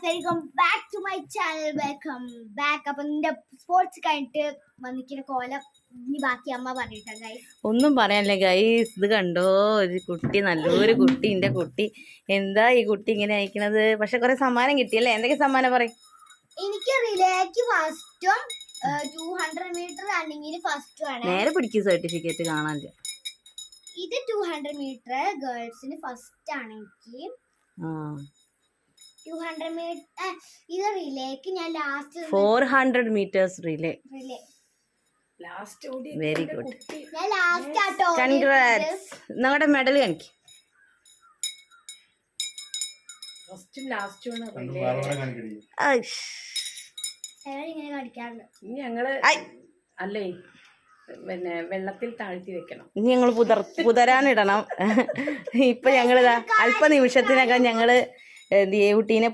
Welcome back to my channel. Welcome back. അപ്പൊ നിന്റെ sports കഴിഞ്ഞിട്ട് വന്നിക്കുന്ന കോലം ഇനി ബാക്കി അമ്മ പറഞ്ഞിട്ടാ ഗൈസ്. ഒന്നും പറയാനില്ല ഗൈസ്. ഇത് കണ്ടോ, ഒരു കുട്ടി, നല്ലൊരു കുട്ടി. എന്റെ കുട്ടി എന്താ ഈ കുട്ടി ഇങ്ങനെ അയക്കണത്? പക്ഷെ കുറെ സമ്മാനം കിട്ടിയല്ലേ? എന്തൊക്കെ സമ്മാനം പറയും? എനിക്ക് റിലേക്ക് ഫസ്റ്റും 200 മീറ്റർ റണ്ണിങ്ങിന് ഫസ്റ്റും ആണ്. നേരെ പിടിക്കും സർട്ടിഫിക്കറ്റ് കാണാൻ. ഇത് 200 മീറ്റർ ഗേൾസിന് ഫസ്റ്റ് ആണ് എനിക്ക്. 200 മീറ്റർ ഇത് റിലേക്ക് ഞാൻ last 400 meters relay. Last very good. ഞാൻ ലാസ്റ്റ് ആട്ടോ. കൺഗ്രാറ്റ്സ്. നിങ്ങളുടെ മെഡൽ കാണിക്കും. ഫസ്റ്റും ലാസ്റ്റും ഇങ്ങനെ കടിക്കാറുണ്ട്. ഇനി ഞങ്ങള് അല്ലേ പിന്നെ വെള്ളത്തിൽ താഴ്ത്തി വെക്കണം. ഇനി ഞങ്ങൾ പുതരാനിടണം. ഇപ്പൊ ഞങ്ങളിതാ അല്പനിമിഷത്തിനകം ഞങ്ങള് ദേവുട്ടീനെ